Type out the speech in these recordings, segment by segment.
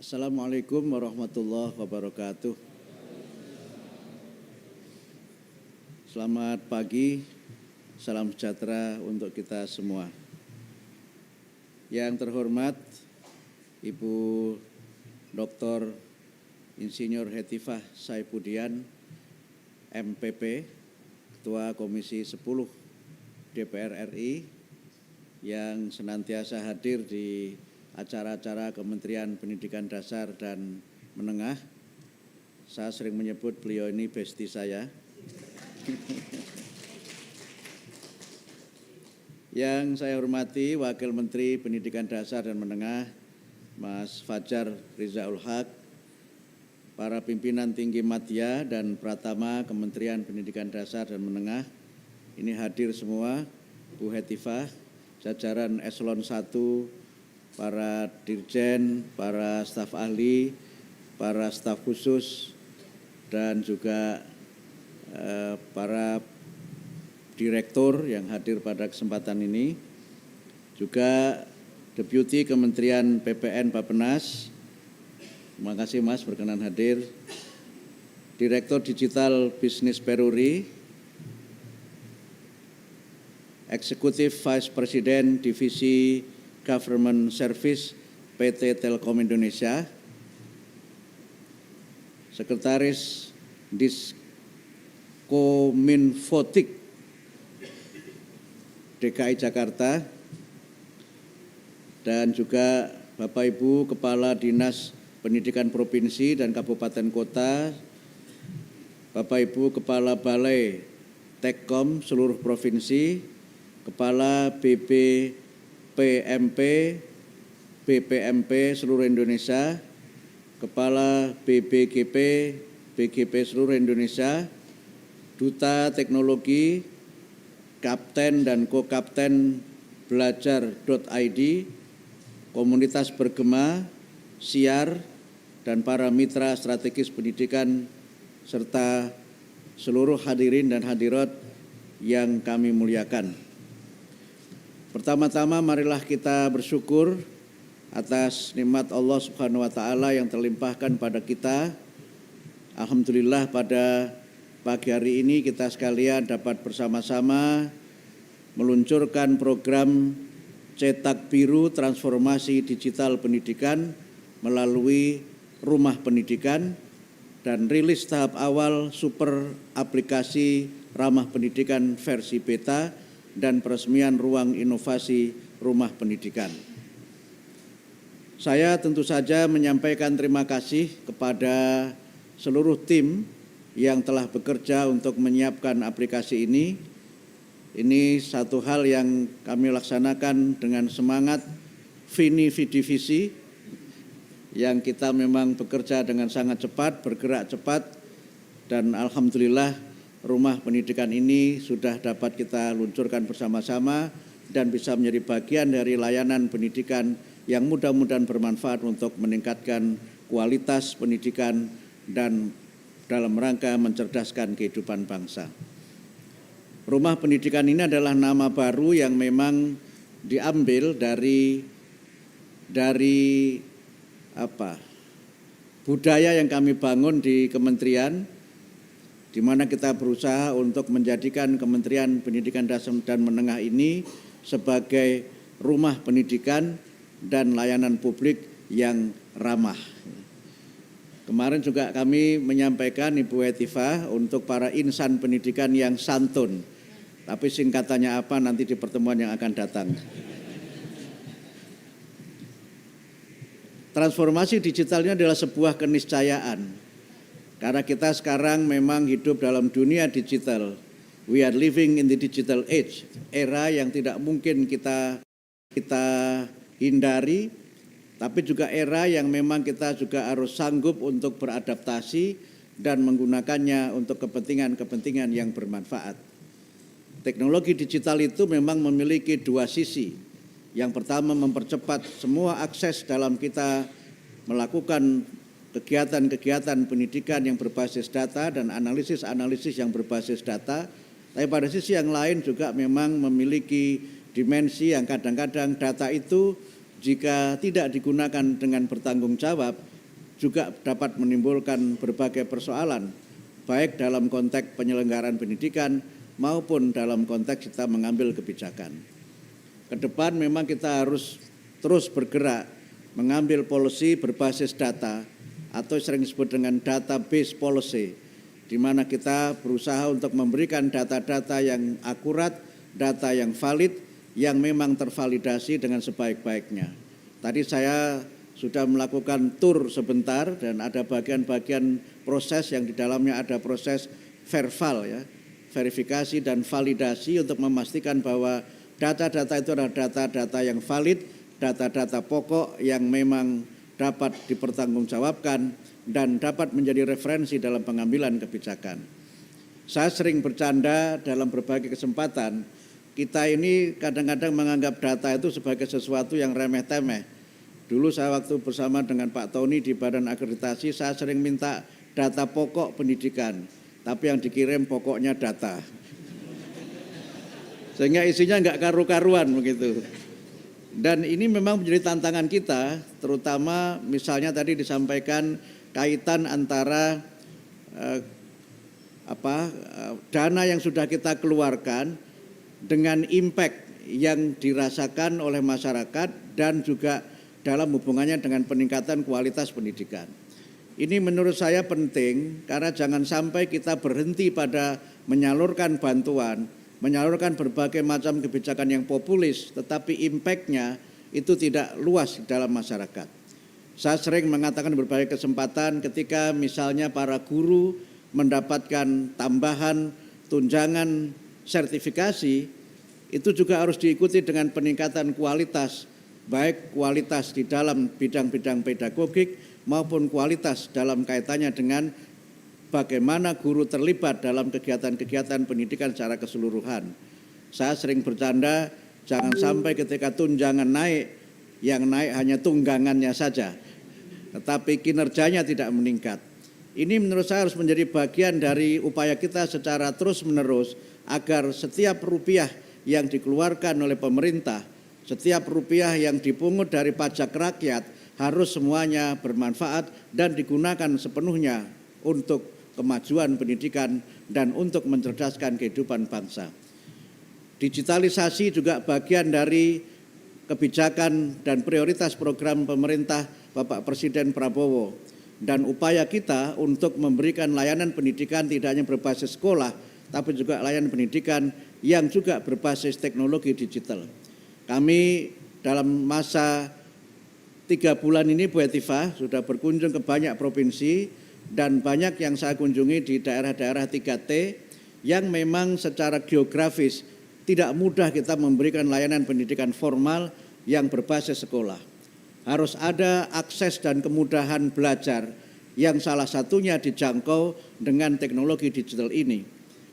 Assalamualaikum warahmatullahi wabarakatuh. Selamat pagi, salam sejahtera untuk kita semua. Yang terhormat Ibu Dr. Insinyur Hetifah Saifudian, MPP, Ketua Komisi 10 DPR RI, yang senantiasa hadir di acara-acara Kementerian Pendidikan Dasar dan Menengah. Saya sering menyebut beliau ini besti saya. Yang saya hormati Wakil Menteri Pendidikan Dasar dan Menengah, Mas Fajar Rizaul Haq, para pimpinan tinggi Madya dan Pratama Kementerian Pendidikan Dasar dan Menengah, ini hadir semua, Bu Hetifah, jajaran Eselon 1, para dirjen, para staf ahli, para staf khusus, dan juga para direktur yang hadir pada kesempatan ini. Juga Deputi Kementerian PPN Bappenas, terima kasih Mas berkenan hadir. Direktur Digital Business Peruri, Eksekutif Vice President Divisi Government Service PT Telkom Indonesia, Sekretaris Diskominfotik DKI Jakarta, dan juga Bapak Ibu Kepala Dinas Pendidikan Provinsi dan Kabupaten Kota, Bapak Ibu Kepala Balai Tekkom seluruh provinsi, Kepala PMP, BPMP seluruh Indonesia, Kepala BBGP, BGP seluruh Indonesia, Duta Teknologi, Kapten dan Co-Kapten Belajar.id, Komunitas Bergema, Siar, dan para mitra strategis pendidikan, serta seluruh hadirin dan hadirat yang kami muliakan. Pertama-tama marilah kita bersyukur atas nikmat Allah Subhanahu wa taala yang terlimpahkan pada kita. Alhamdulillah pada pagi hari ini kita sekalian dapat bersama-sama meluncurkan program Cetak Biru Transformasi Digital Pendidikan melalui Rumah Pendidikan dan rilis tahap awal super aplikasi Ramah Pendidikan versi beta dan peresmian ruang inovasi Rumah Pendidikan. Saya tentu saja menyampaikan terima kasih kepada seluruh tim yang telah bekerja untuk menyiapkan aplikasi ini. Ini satu hal yang kami laksanakan dengan semangat vini vidi vici, yang kita memang bekerja dengan sangat cepat, bergerak cepat, dan alhamdulillah Rumah Pendidikan ini sudah dapat kita luncurkan bersama-sama dan bisa menjadi bagian dari layanan pendidikan yang mudah-mudahan bermanfaat untuk meningkatkan kualitas pendidikan dan dalam rangka mencerdaskan kehidupan bangsa. Rumah Pendidikan ini adalah nama baru yang memang diambil dari budaya yang kami bangun di kementerian, di mana kita berusaha untuk menjadikan Kementerian Pendidikan Dasar dan Menengah ini sebagai rumah pendidikan dan layanan publik yang ramah. Kemarin juga kami menyampaikan Ibu Hetifah untuk para insan pendidikan yang santun, tapi singkatannya apa nanti di pertemuan yang akan datang. Transformasi digital ini adalah sebuah keniscayaan. Karena kita sekarang memang hidup dalam dunia digital. We are living in the digital age, era yang tidak mungkin kita hindari, tapi juga era yang memang kita juga harus sanggup untuk beradaptasi dan menggunakannya untuk kepentingan-kepentingan yang bermanfaat. Teknologi digital itu memang memiliki dua sisi. Yang pertama, mempercepat semua akses dalam kita melakukan kegiatan-kegiatan pendidikan yang berbasis data dan analisis-analisis yang berbasis data. Tapi pada sisi yang lain juga memang memiliki dimensi yang kadang-kadang data itu jika tidak digunakan dengan bertanggung jawab juga dapat menimbulkan berbagai persoalan, baik dalam konteks penyelenggaraan pendidikan maupun dalam konteks kita mengambil kebijakan. Ke depan memang kita harus terus bergerak mengambil policy berbasis data atau sering disebut dengan data-based policy, di mana kita berusaha untuk memberikan data-data yang akurat, data yang valid, yang memang tervalidasi dengan sebaik-baiknya. Tadi saya sudah melakukan tur sebentar dan ada bagian-bagian proses yang di dalamnya ada proses verval, ya, verifikasi dan validasi untuk memastikan bahwa data-data itu adalah data-data yang valid, data-data pokok yang memang dapat dipertanggungjawabkan dan dapat menjadi referensi dalam pengambilan kebijakan. Saya sering bercanda dalam berbagai kesempatan, kita ini kadang-kadang menganggap data itu sebagai sesuatu yang remeh-temeh. Dulu saya waktu bersama dengan Pak Tony di Badan Akreditasi, saya sering minta data pokok pendidikan, tapi yang dikirim pokoknya data. Sehingga isinya enggak karu-karuan begitu. Dan ini memang menjadi tantangan kita, terutama misalnya tadi disampaikan kaitan antara dana yang sudah kita keluarkan dengan impact yang dirasakan oleh masyarakat dan juga dalam hubungannya dengan peningkatan kualitas pendidikan. Ini menurut saya penting karena jangan sampai kita berhenti pada menyalurkan bantuan, menyalurkan berbagai macam kebijakan yang populis, tetapi impact-nya itu tidak luas dalam masyarakat. Saya sering mengatakan berbagai kesempatan ketika misalnya para guru mendapatkan tambahan tunjangan sertifikasi, itu juga harus diikuti dengan peningkatan kualitas, baik kualitas di dalam bidang-bidang pedagogik maupun kualitas dalam kaitannya dengan bagaimana guru terlibat dalam kegiatan-kegiatan pendidikan secara keseluruhan. Saya sering bercanda, jangan sampai ketika tunjangan naik, yang naik hanya tunggangannya saja, tetapi kinerjanya tidak meningkat. Ini menurut saya harus menjadi bagian dari upaya kita secara terus-menerus agar setiap rupiah yang dikeluarkan oleh pemerintah, setiap rupiah yang dipungut dari pajak rakyat harus semuanya bermanfaat dan digunakan sepenuhnya untuk kemajuan pendidikan dan untuk mencerdaskan kehidupan bangsa. Digitalisasi juga bagian dari kebijakan dan prioritas program pemerintah Bapak Presiden Prabowo dan upaya kita untuk memberikan layanan pendidikan tidak hanya berbasis sekolah, tapi juga layanan pendidikan yang juga berbasis teknologi digital. Kami dalam masa 3 bulan ini Bu Hetifah sudah berkunjung ke banyak provinsi dan banyak yang saya kunjungi di daerah-daerah 3T yang memang secara geografis tidak mudah kita memberikan layanan pendidikan formal yang berbasis sekolah. Harus ada akses dan kemudahan belajar yang salah satunya dijangkau dengan teknologi digital ini.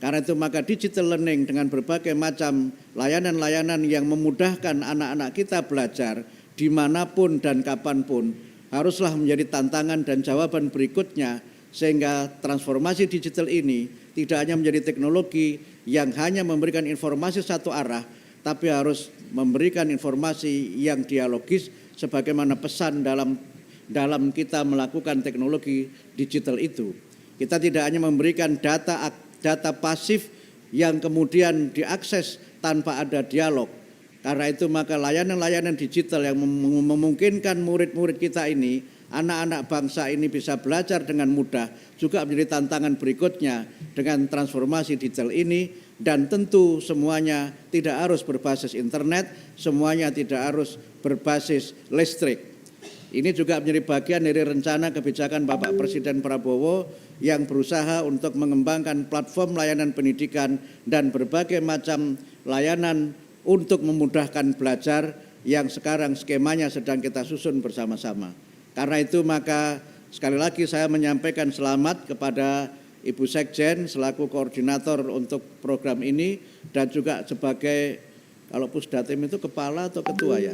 Karena itu maka digital learning dengan berbagai macam layanan-layanan yang memudahkan anak-anak kita belajar dimanapun dan kapanpun haruslah menjadi tantangan dan jawaban berikutnya sehingga transformasi digital ini tidak hanya menjadi teknologi yang hanya memberikan informasi satu arah, tapi harus memberikan informasi yang dialogis sebagaimana pesan dalam kita melakukan teknologi digital itu. Kita tidak hanya memberikan data pasif yang kemudian diakses tanpa ada dialog. Karena itu maka layanan-layanan digital yang memungkinkan murid-murid kita ini, anak-anak bangsa ini bisa belajar dengan mudah juga menjadi tantangan berikutnya dengan transformasi digital ini. Dan tentu semuanya tidak harus berbasis internet, semuanya tidak harus berbasis listrik. Ini juga menjadi bagian dari rencana kebijakan Bapak Presiden Prabowo yang berusaha untuk mengembangkan platform layanan pendidikan dan berbagai macam layanan untuk memudahkan belajar yang sekarang skemanya sedang kita susun bersama-sama. Karena itu maka sekali lagi saya menyampaikan selamat kepada Ibu Sekjen selaku koordinator untuk program ini dan juga sebagai kalau Pusdatim itu kepala atau ketua ya?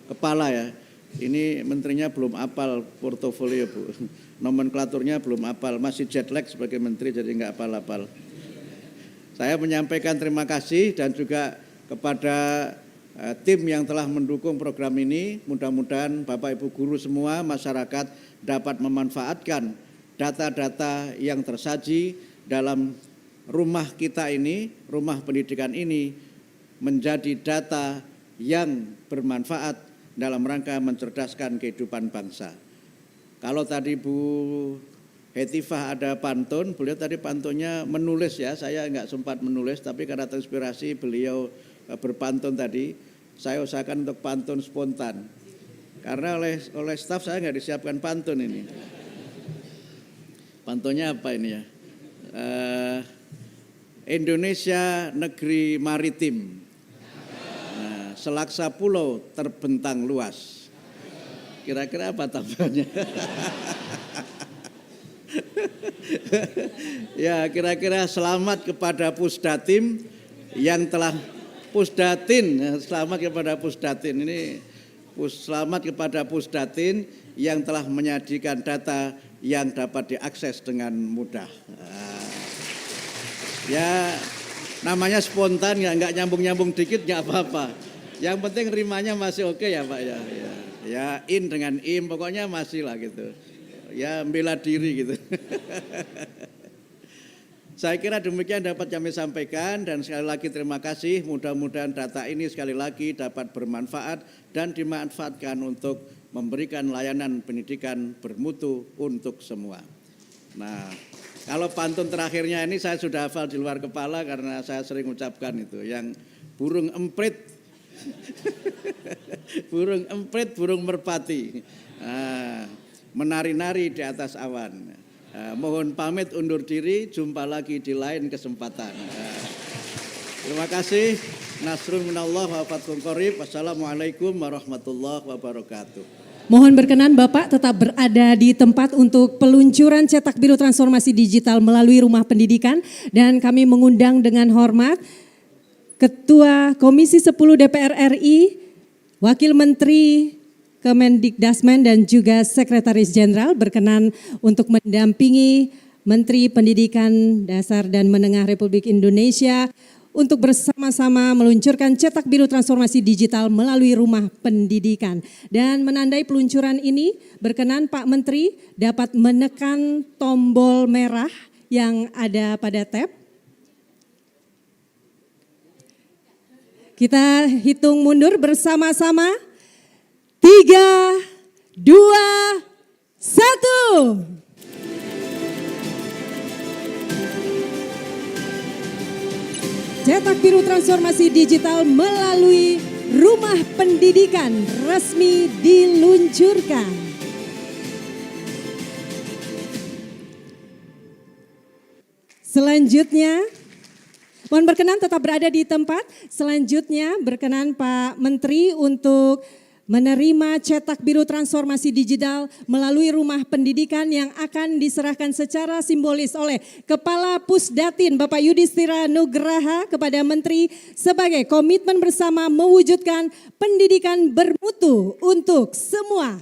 Kepala ya. Ini menterinya belum hafal portofolio Bu. Nomenklaturnya belum hafal, masih jet lag sebagai menteri jadi enggak hafal-hafal. Saya menyampaikan terima kasih dan juga kepada tim yang telah mendukung program ini. Mudah-mudahan Bapak Ibu guru semua, masyarakat dapat memanfaatkan data-data yang tersaji dalam rumah kita ini, rumah pendidikan ini menjadi data yang bermanfaat dalam rangka mencerdaskan kehidupan bangsa. Kalau tadi Bu Hetifah ada pantun, beliau tadi pantunnya menulis ya, saya enggak sempat menulis, tapi karena terinspirasi beliau berpantun tadi, saya usahakan untuk pantun spontan. Karena oleh staf saya enggak disiapkan pantun ini. Pantunnya apa ini ya? Indonesia negeri maritim, selaksa pulau terbentang luas. Kira-kira apa tambahannya? Ya, kira-kira selamat kepada Pusdatin yang telah selamat kepada Pusdatin ini, selamat kepada Pusdatin yang telah menyajikan data yang dapat diakses dengan mudah. Ya, namanya spontan, nggak nyambung-nyambung dikit nggak apa-apa. Yang penting rimanya masih oke ya Pak ya. Ya in dengan im, pokoknya masih lah gitu. Ya bela diri gitu. Saya kira demikian dapat kami sampaikan dan sekali lagi terima kasih. Mudah-mudahan data ini sekali lagi dapat bermanfaat dan dimanfaatkan untuk memberikan layanan pendidikan bermutu untuk semua. Nah, kalau pantun terakhirnya ini saya sudah hafal di luar kepala karena saya sering ucapkan itu. Yang burung emprit, burung emprit, burung merpati. Menari-nari di atas awan. Mohon pamit undur diri, jumpa lagi di lain kesempatan. Terima kasih. Nasrun minallah wa fathun qarib. Wassalamualaikum warahmatullahi wabarakatuh. Mohon berkenan Bapak tetap berada di tempat untuk peluncuran cetak biru transformasi digital melalui Rumah Pendidikan, dan kami mengundang dengan hormat Ketua Komisi 10 DPR RI, Wakil Menteri Kemendikdasmen dan juga Sekretaris Jenderal berkenan untuk mendampingi Menteri Pendidikan Dasar dan Menengah Republik Indonesia untuk bersama-sama meluncurkan cetak biru transformasi digital melalui Rumah Pendidikan. Dan menandai peluncuran ini, berkenan Pak Menteri dapat menekan tombol merah yang ada pada tab. Kita hitung mundur bersama-sama. 3, 2, 1. Cetak biru transformasi digital melalui Rumah Pendidikan resmi diluncurkan. Selanjutnya, mohon berkenan tetap berada di tempat. Selanjutnya berkenan Pak Menteri untuk menerima cetak biru transformasi digital melalui Rumah Pendidikan yang akan diserahkan secara simbolis oleh Kepala Pusdatin Bapak Yudhistira Nugraha kepada Menteri sebagai komitmen bersama mewujudkan pendidikan bermutu untuk semua.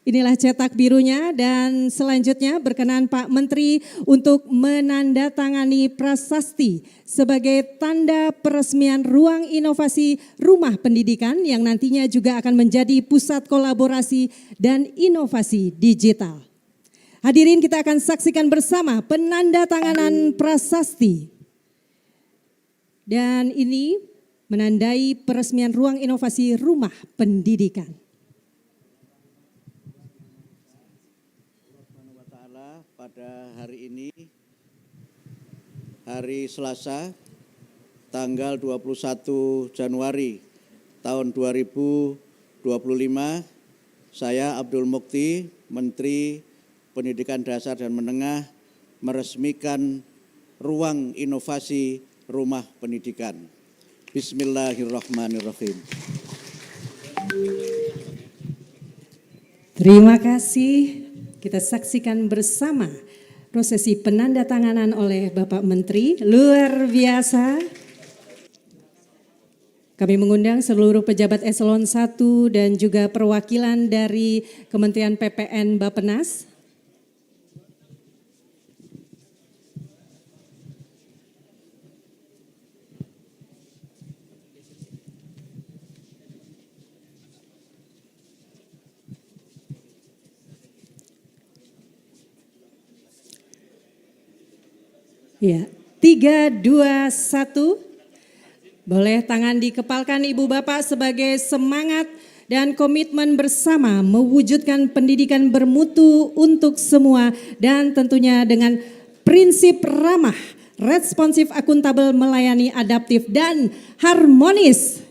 Inilah cetak birunya, dan selanjutnya berkenan Pak Menteri untuk menandatangani prasasti sebagai tanda peresmian ruang inovasi Rumah Pendidikan yang nantinya juga akan menjadi pusat kolaborasi dan inovasi digital. Hadirin, kita akan saksikan bersama penandatanganan prasasti. Dan ini menandai peresmian ruang inovasi Rumah Pendidikan. Pada hari ini, hari Selasa, tanggal 21 Januari tahun 2025, saya Abdul Mukti, Menteri Pendidikan Dasar dan Menengah, meresmikan ruang inovasi Rumah Pendidikan. Bismillahirrahmanirrahim. Terima kasih. Kita saksikan bersama prosesi penandatanganan oleh Bapak Menteri. Luar biasa. Kami mengundang seluruh pejabat eselon 1 dan juga perwakilan dari Kementerian PPN Bappenas. Ya, 3, 2, 1. Boleh tangan dikepalkan Ibu Bapak sebagai semangat dan komitmen bersama mewujudkan pendidikan bermutu untuk semua dan tentunya dengan prinsip ramah, responsif, akuntabel, melayani, adaptif, dan harmonis.